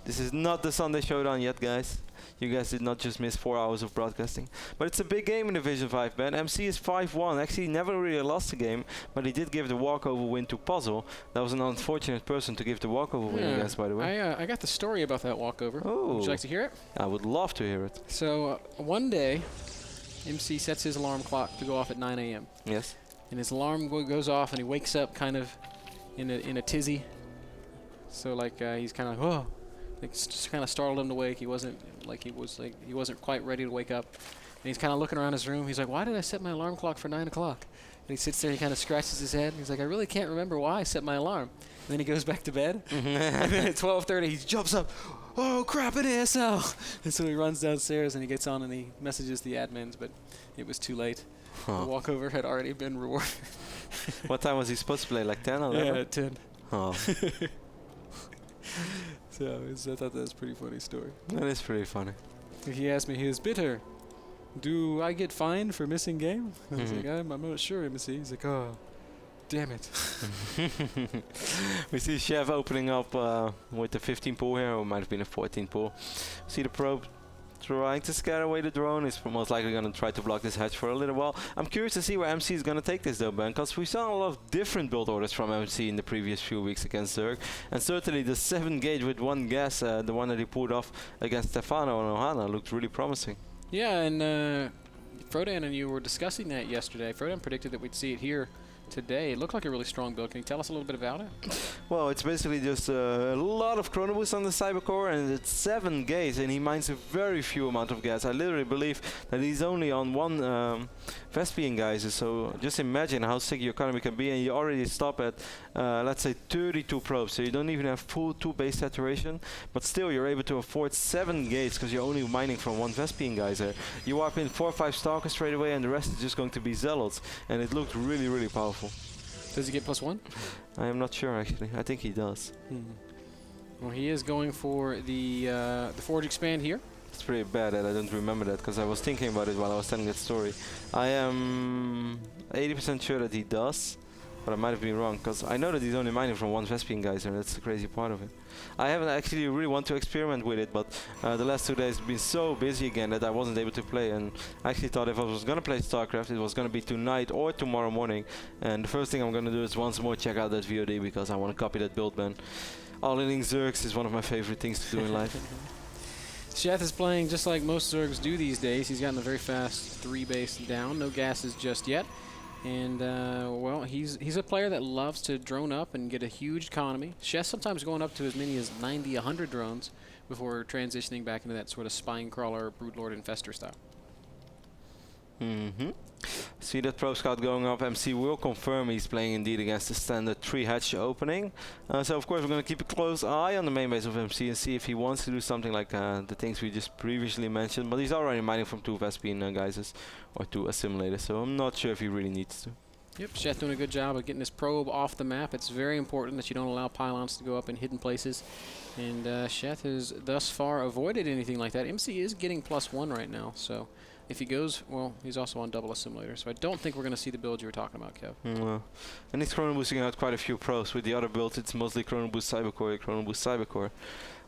This is not the Sunday Showdown yet, guys. You guys did not just miss 4 hours of broadcasting. But it's a big game in Division 5, man. MC is 5-1. Actually, never really lost the game, but he did give the walkover win to Puzzle. That was an unfortunate person to give the walkover win, I guess, by the way. I got the story about that walkover. Oh. Would you like to hear it? I would love to hear it. So, one day, MC sets his alarm clock to go off at 9 a.m. Yes. And his alarm goes off, and he wakes up kind of in a tizzy. So, like, he's kind of, oh. It's just kind of startled him to wake. He wasn't quite ready to wake up. And he's kind of looking around his room. He's like, why did I set my alarm clock for 9 o'clock? And he sits there, he kind of scratches his head. He's like, I really can't remember why I set my alarm. And then he goes back to bed. And then at 12:30, he jumps up. Oh, crap, an ASL. And so he runs downstairs and he gets on and he messages the admins, but it was too late. The walkover had already been rewarded. What time was he supposed to play? Like 10 or 11? Yeah, at 10. Oh. So I thought that was a pretty funny story. That is pretty funny. He asked me, he was bitter. Do I get fined for missing game? I was like, I'm not sure, MC. He's like, oh, damn it. We see Sheth opening up with the 15 pool here, or it might have been a 14 pool. See the probe trying to scare away the drone. He's most likely going to try to block this hatch for a little while. I'm curious to see where MC is going to take this though, Ben, because we saw a lot of different build orders from MC in the previous few weeks against Zerg. And certainly the 7 gauge with 1 gas, the one that he pulled off against Stefano and Ohana, looked really promising. Yeah, and Frodan and you were discussing that yesterday. Frodan predicted that we'd see it here today. It looked like a really strong build. Can you tell us a little bit about it? Well, it's basically just a lot of chrono boost on the Cybercore, and it's 7 gauge, and he mines a very few amount of gas. I literally believe that he's only on 1 Vespian guys, so just imagine how sick your economy can be, and you already stop at, let's say, 32 probes, so you don't even have full 2 base saturation, but still you're able to afford 7 gates because you're only mining from 1 Vespian geyser. You warp in 4 or 5 Stalkers straight away, and the rest is just going to be Zealots, and it looked really, really powerful. Does he get +1? I am not sure, actually. I think he does. Well, he is going for the Forge Expand here. It's pretty bad that I don't remember that, because I was thinking about it while I was telling that story. I am 80% sure that he does, but I might have been wrong, because I know that he's only mining from 1 Vespian geyser, and that's the crazy part of it. I haven't actually really want to experiment with it, but the last 2 days have been so busy again that I wasn't able to play, and I actually thought if I was going to play StarCraft, it was going to be tonight or tomorrow morning, and the first thing I'm going to do is once more check out that VOD, because I want to copy that build, man. All-inning Zergs is one of my favorite things to do in life. Sheth is playing just like most Zergs do these days. He's gotten a very fast 3 base down. No gases just yet. And, well, he's a player that loves to drone up and get a huge economy. Sheth sometimes going up to as many as 90, 100 drones before transitioning back into that sort of spine crawler, Broodlord, Infestor style. See that Pro Scout going up. MC will confirm he's playing indeed against the standard 3 hatch opening. So of course we're going to keep a close eye on the main base of MC and see if he wants to do something like the things we just previously mentioned. But he's already mining from 2 Vespian geysers or 2 assimilators, so I'm not sure if he really needs to. Yep, Sheth doing a good job of getting his probe off the map. It's very important that you don't allow pylons to go up in hidden places. And Sheth has thus far avoided anything like that. MC is getting +1 right now, so if he goes, well, he's also on double assimilator, so I don't think we're going to see the build you were talking about, Kev. And he's chrono boosting out quite a few pros. With the other builds, it's mostly chrono boost Cybercore, chrono boost Cybercore.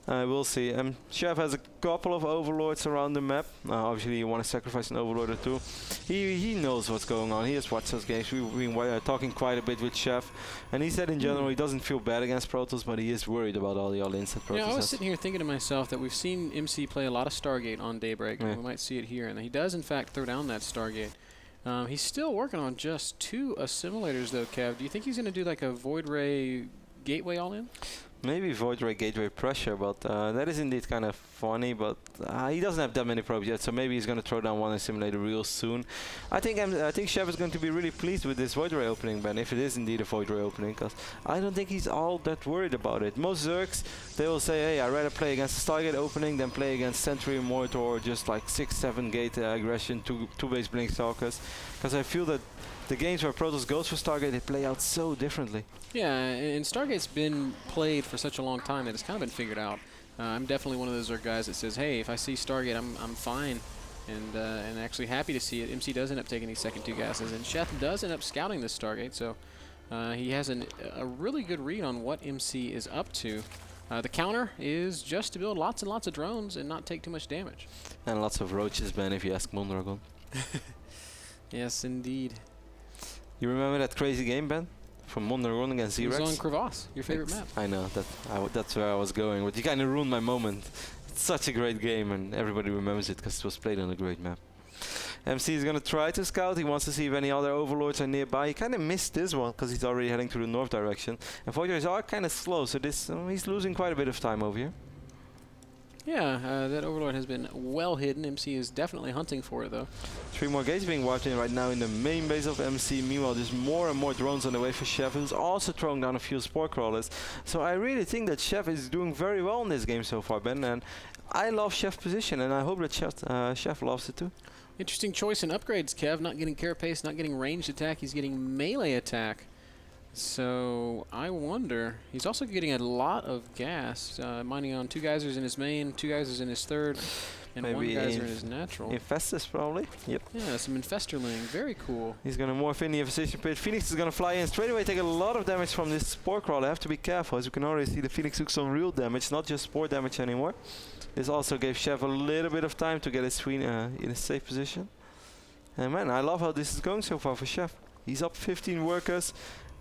We'll see. Sheth has a couple of overlords around the map. Obviously, you want to sacrifice an overlord or 2. He knows what's going on. He has watched those games. We've been talking quite a bit with Sheth, and he said in general he doesn't feel bad against Protoss, but he is worried about all the all-ins that Protoss has. Yeah, I was sitting here thinking to myself that we've seen MC play a lot of Stargate on Daybreak, and we might see it here. And he does, in fact, throw down that Stargate. He's still working on just 2 assimilators, though, Kev. Do you think he's going to do like a Void Ray Gateway all-in? Maybe Void Ray Gateway Pressure, but that is indeed kind of funny, but he doesn't have that many probes yet, so maybe he's going to throw down 1 assimilator real soon. I think Sheth is going to be really pleased with this Void Ray opening, Ben, if it is indeed a Void Ray opening, because I don't think he's all that worried about it. Most Zergs, they will say, hey, I'd rather play against a Stargate opening than play against Sentry Mortar or just like 6-7 gate aggression, 2 base Blink Stalkers, because I feel that the games where Protoss goes for Stargate, they play out so differently. Yeah, and Stargate's been played for such a long time that it's kind of been figured out. I'm definitely one of those guys that says, hey, if I see Stargate, I'm fine, and actually happy to see it. MC does end up taking these second 2 gases, and Sheth does end up scouting this Stargate, so he has a really good read on what MC is up to. The counter is just to build lots and lots of drones and not take too much damage. And lots of roaches, Ben, if you ask Mondragon. Yes, indeed. You remember that crazy game, Ben? From Mondragon against It was Xerex? on Crevasse, your favorite map. I know, that's where I was going, but you kind of ruined my moment. It's such a great game, and everybody remembers it because it was played on a great map. MC is going to try to scout. He wants to see if any other overlords are nearby. He kind of missed this one because he's already heading to the north direction. And Voiders are kind of slow, so this he's losing quite a bit of time over here. Yeah, that overlord has been well hidden. MC is definitely hunting for it, though. 3 more gates being wiped in right now in the main base of MC. Meanwhile, there's more and more drones on the way for Sheth, who's also throwing down a few spore crawlers. So I really think that Sheth is doing very well in this game so far, Ben. And I love Sheth's position, and I hope that Sheth loves it too. Interesting choice in upgrades, Kev. Not getting carapace, not getting ranged attack. He's getting melee attack. So I wonder. He's also getting a lot of gas, mining on 2 geysers in his main, 2 geysers in his third, and Maybe 1 geyser in his natural. Infestor probably. Yep. Yeah, some Infesterling. Very cool. He's going to morph in the infestation pit. Phoenix is going to fly in straight away, take a lot of damage from this spore crawler. Have to be careful, as you can already see the Phoenix took some real damage, not just spore damage anymore. This also gave Sheth a little bit of time to get his queen in a safe position. And man, I love how this is going so far for Sheth. He's up 15 workers.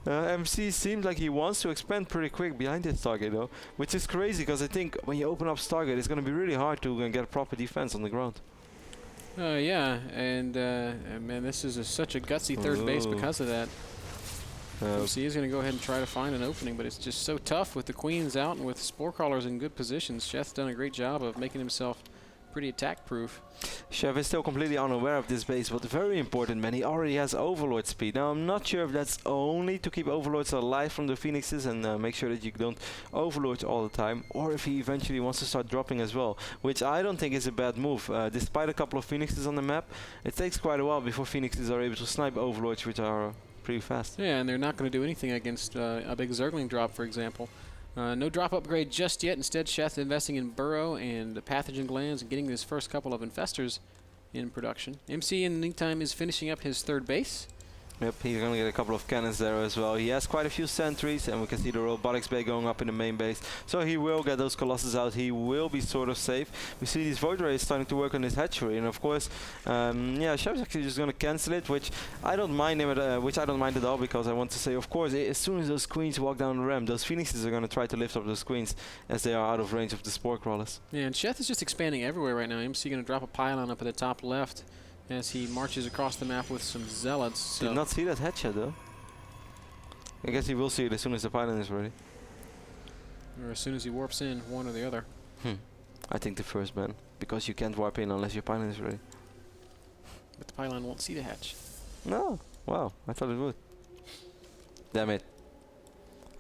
MC seems like he wants to expand pretty quick behind his target though, which is crazy because I think when you open up Stargate it's going to be really hard to get proper defense on the ground. Yeah, and man, this is such a gutsy third base because of that. MC is going to go ahead and try to find an opening, but it's just so tough with the queens out and with spore crawlers in good positions. Sheth's done a great job of making himself pretty attack-proof. Sheth is still completely unaware of this base, but very important, man. He already has Overlord speed. Now, I'm not sure if that's only to keep Overlords alive from the Phoenixes and make sure that you don't Overlord all the time, or if he eventually wants to start dropping as well, which I don't think is a bad move. Despite a couple of Phoenixes on the map, it takes quite a while before Phoenixes are able to snipe Overlords, which are pretty fast. Yeah, and they're not going to do anything against a big Zergling drop, for example. No drop upgrade just yet. Instead, Sheth investing in burrow and pathogen glands and getting his first couple of infestors in production. MC, in the meantime, is finishing up his third base. Yep, he's going to get a couple of cannons there as well. He has quite a few sentries, and we can see the robotics bay going up in the main base. So he will get those Colossus out. He will be sort of safe. We see these Void Rays starting to work on his hatchery, and of course, yeah, Shep's actually just going to cancel it, which I don't mind him at all, because I want to say, of course, as soon as those queens walk down the ramp, those Phoenixes are going to try to lift up those queens as they are out of range of the spore crawlers. Yeah, and Sheth is just expanding everywhere right now. MC going to drop a pylon up at the top left as he marches across the map with some zealots. So did not see that headshot though. I guess he will see it as soon as the pylon is ready. Or as soon as he warps in, one or the other. I think the first, man, because you can't warp in unless your pylon is ready. But the pylon won't see the hatch. No, wow, I thought it would. Damn it.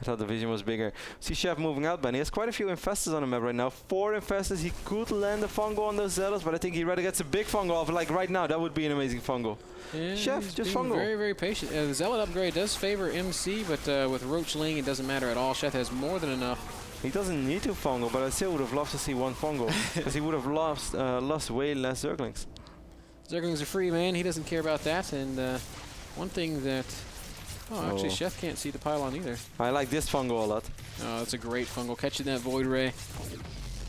I thought the vision was bigger. See Sheth moving out, Ben. He has quite a few infestors on the map right now. 4 infestors. He could land a fungal on those zealots, but I think he rather gets a big fungal off. Like right now, that would be an amazing fungal. Yeah, Sheth, just fungal. Very, very patient. The zealot upgrade does favor MC, but with Roach Ling, it doesn't matter at all. Sheth has more than enough. He doesn't need to fungal, but I still would have loved to see one fungal, because he would have lost way less Zerglings. Zerglings are free, man. He doesn't care about that. And one thing that... Oh, actually, Sheth can't see the pylon either. I like this fungal a lot. Oh, that's a great fungal. Catching that Void Ray.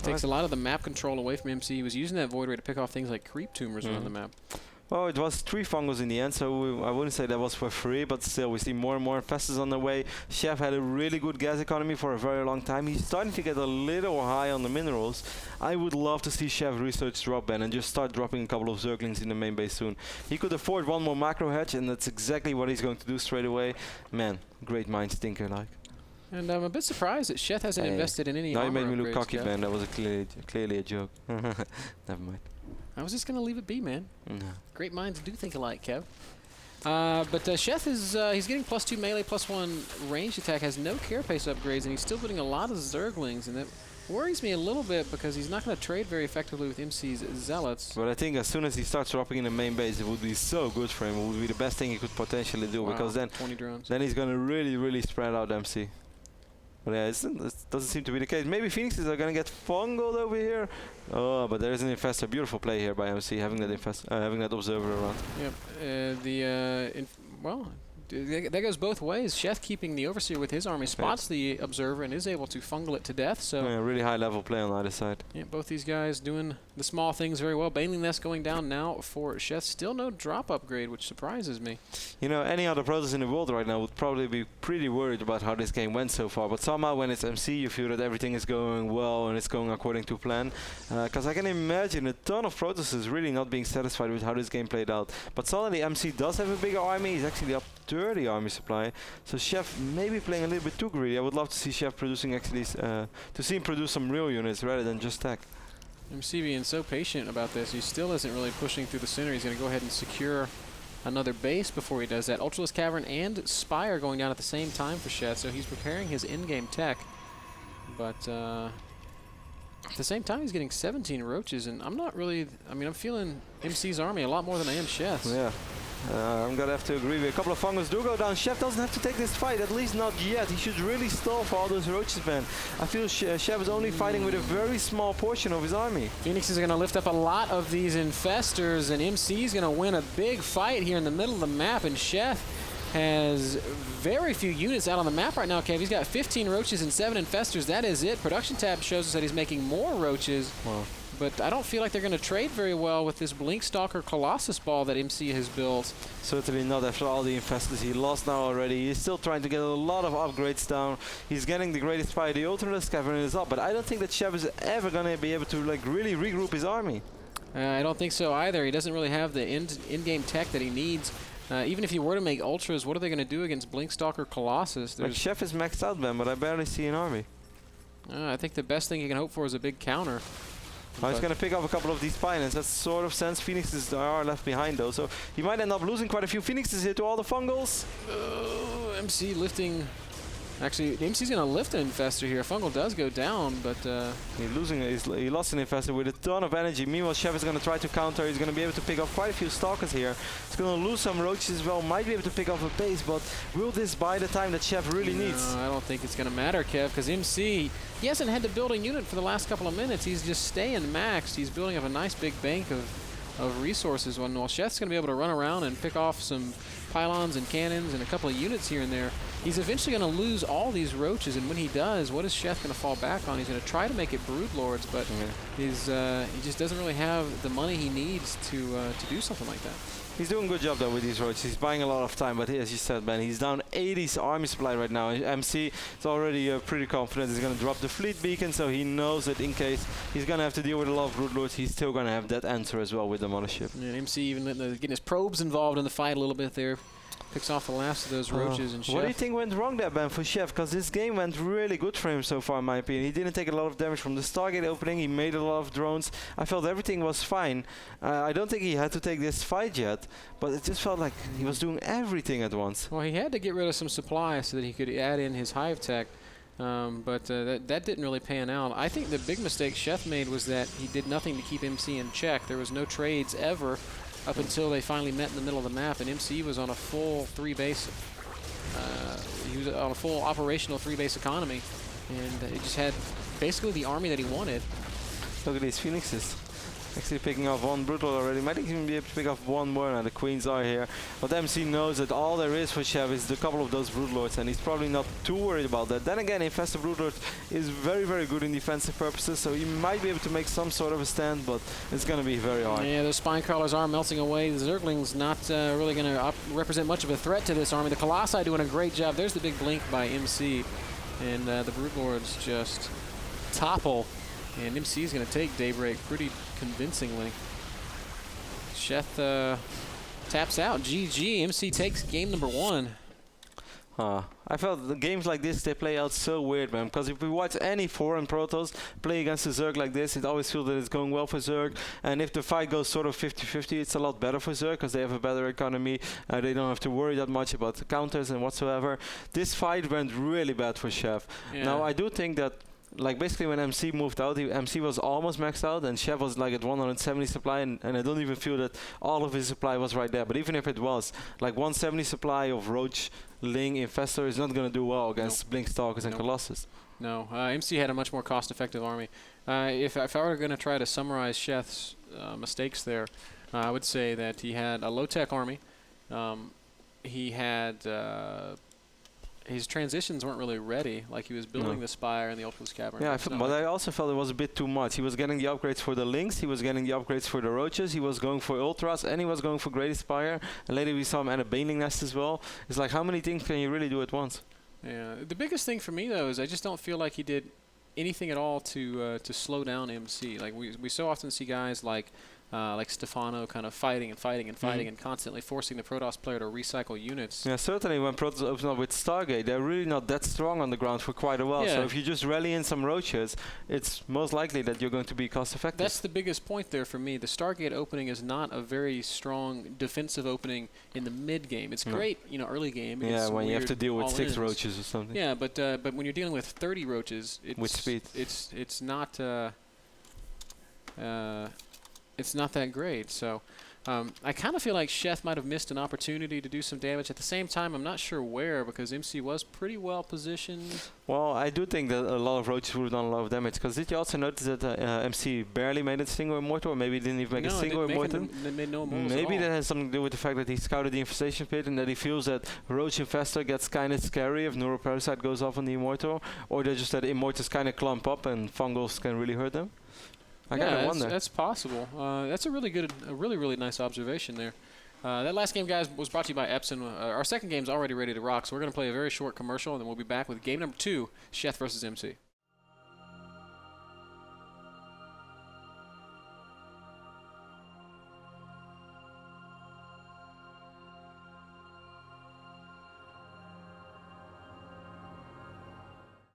Takes a lot of the map control away from MC. He was using that Void Ray to pick off things like creep tumors around the map. Well, it was 3 fungals in the end, so I wouldn't say that was for free, but still, we see more and more infestors on the way. Sheth had a really good gas economy for a very long time. He's starting to get a little high on the minerals. I would love to see Sheth research drop ban and just start dropping a couple of Zerglings in the main base soon. He could afford one more macro hatch, and that's exactly what he's going to do straight away. Man, great minds thinker like. And I'm a bit surprised that Sheth hasn't invested in any now armor you made me look upgrades, cocky, Kev. man. That was clearly a joke. Never mind. I was just going to leave it be, man. No. Great minds do think alike, Kev. But Sheth is he's getting +2 melee, +1 range attack, has no carapace upgrades, and he's still putting a lot of Zerglings, and that worries me a little bit because he's not going to trade very effectively with MC's Zealots. But I think as soon as he starts dropping in the main base, it would be so good for him. It would be the best thing he could potentially do, because then 20 drones. Then he's going to really spread out MC. But yeah, it doesn't seem to be the case. Maybe Phoenixes are going to get fungled over here. Oh, but there is an Infestor. Beautiful play here by MC, having that Observer around. Yep. Well, That goes both ways. Sheth keeping the Overseer with his army, spots the Observer and is able to fungal it to death. So yeah, really high level play on either side. Yeah, both these guys doing the small things very well. Baneling Nest going down now for Sheth. Still no drop upgrade, which surprises me. You know, any other Protoss in the world right now would probably be pretty worried about how this game went so far. But somehow when it's MC, you feel that everything is going well and it's going according to plan. Because I can imagine a ton of Protosses really not being satisfied with how this game played out. But suddenly MC does have a bigger army. He's actually up 30 army supply. So Chef may be playing a little bit too greedy. I would love to see Chef producing actually, to see him produce some real units rather than just tech. MC being so patient about this. He still isn't really pushing through the center. He's going to go ahead and secure another base before he does that. Ultralisk Cavern and Spire going down at the same time for Sheth, so he's preparing his in-game tech. But at the same time, he's getting 17 roaches, and I'm not really, I'm feeling MC's army a lot more than I am Sheth's. Yeah. I'm gonna have to agree with a couple of fungus do go down. Chef doesn't have to take this fight, at least not yet. He should really stall for all those roaches, man. I feel Chef is only fighting with a very small portion of his army. Phoenix is gonna lift up a lot of these Infestors, and MC is gonna win a big fight here in the middle of the map, and Chef has very few units out on the map right now, Kev. He's got 15 roaches and 7 Infestors. That is it. Production tab shows us that he's making more roaches. Wow. But I don't feel like they're going to trade very well with this Blinkstalker Colossus ball that MC has built. Certainly not after all the Infestors he lost now already. He's still trying to get a lot of upgrades down. He's getting the greatest fire. The Ultralisk Cavern is up, but I don't think that Chef is ever going to be able to like really regroup his army. I don't think so either. He doesn't really have the in-game tech that he needs. Even if he were to make Ultras, what are they going to do against Blinkstalker Colossus? Like Chef is maxed out, man, but I barely see an army. I think the best thing you can hope for is a big counter. Oh, he's going to pick up a couple of these Pioneers. That sort of sense. Phoenixes are left behind, though. So he might end up losing quite a few Phoenixes here to all the Fungals. MC lifting. Actually, MC's going to lift an Infestor here. Fungal does go down, but he lost an Infestor with a ton of energy. Meanwhile, Chef is going to try to counter. He's going to be able to pick up quite a few Stalkers here. He's going to lose some Roaches as well. Might be able to pick up a base, but will this buy the time that Chef really needs? I don't think it's going to matter, Kev, because MC, he hasn't had to build a unit for the last couple of minutes. He's just staying maxed. He's building up a nice big bank of resources. While Chef's going to be able to run around and pick off some pylons and cannons and a couple of units here and there. He's eventually going to lose all these roaches, and when he does, what is Sheth going to fall back on? He's going to try to make it Broodlords, but he just doesn't really have the money he needs to do something like that. He's doing a good job though with these roaches. He's buying a lot of time, but as you said, man, he's down 80 army supply right now. MC is already pretty confident he's going to drop the fleet beacon, so he knows that in case he's going to have to deal with a lot of Broodlords, he's still going to have that answer as well with the Mothership. Yeah, MC even getting his probes involved in the fight a little bit there. Picks off the last of those roaches and Chef. What do you think went wrong there, Ben, for Chef? Because this game went really good for him so far, in my opinion. He didn't take a lot of damage from the Stargate opening. He made a lot of drones. I felt everything was fine. I don't think he had to take this fight yet, but it just felt like he was doing everything at once. Well, he had to get rid of some supply so that he could add in his hive tech, but that didn't really pan out. I think the big mistake Chef made was that he did nothing to keep MC in check. There was no trades ever up until they finally met in the middle of the map, and MC was on a full he was on a full operational 3-base economy, and it just had basically the army that he wanted. Look at these Phoenixes. Actually picking off one Brutal already. Might even be able to pick off one more. Now the Queens are here. But MC knows that all there is for Chef is a couple of those Broodlords, and he's probably not too worried about that. Then again, Infestor Broodlord is very, very good in defensive purposes, so he might be able to make some sort of a stand, but it's going to be very hard. Yeah, those Spine Crawlers are melting away. The Zergling's not really going to represent much of a threat to this army. The Colossi doing a great job. There's the big blink by MC, and the Broodlords just topple. And MC is going to take Daybreak pretty convincingly. Sheth taps out. GG. MC takes game number 1. I felt the games like this, they play out so weird, man. Because if we watch any foreign Protoss play against a Zerg like this, it always feels that it's going well for Zerg. And if the fight goes sort of 50-50, it's a lot better for Zerg because they have a better economy. They don't have to worry that much about the counters and whatsoever. This fight went really bad for Chef. Yeah. Now, I do think that like basically when MC moved out, MC was almost maxed out and Chef was like at 170 supply, and I don't even feel that all of his supply was right there. But even if it was, like 170 supply of Roach, Ling, Infestor is not going to do well against Blink Stalkers and Colossus. No, MC had a much more cost-effective army. If I were going to try to summarize Sheth's mistakes there, I would say that he had a low-tech army. he had his transitions weren't really ready. Like he was building the Spire and the Ultra's Cavern. Yeah, but I also felt it was a bit too much. He was getting the upgrades for the Lynx, he was getting the upgrades for the Roaches, he was going for Ultras, and he was going for Great Spire. And later we saw him at a Baneling Nest as well. It's like, how many things can you really do at once? Yeah, the biggest thing for me though is I just don't feel like he did anything at all to slow down MC. Like we so often see guys like Stefano kind of fighting and constantly forcing the Protoss player to recycle units. Yeah, certainly when Protoss open up with Stargate, they're really not that strong on the ground for quite a while. Yeah. So if you just rally in some Roaches, it's most likely that you're going to be cost effective. That's the biggest point there for me. The Stargate opening is not a very strong defensive opening in the mid game. It's great, you know, early game. Yeah, when you have to deal with 6 Roaches or something. Yeah, but when you're dealing with 30 Roaches, with speed, it's not. It's not that great. So I kind of feel like Sheth might have missed an opportunity to do some damage. At the same time, I'm not sure where, because MC was pretty well positioned. Well, I do think that a lot of Roaches would have done a lot of damage. Because did you also notice that MC barely made a single Immortal, or maybe didn't even make a single Immortal? They made no Immortals Maybe at all. that has something to do with the fact that he scouted the Infestation Pit and that he feels that Roach Infestor gets kind of scary if Neuroparasite goes off on the Immortal, or that just that Immortals kind of clump up and Fungals can really hurt them. I gotta wonder. That's possible. That's a really nice observation there. That last game, guys, was brought to you by Epson. Our second game's already ready to rock, so we're going to play a very short commercial, and then we'll be back with game number 2, Sheth versus MC.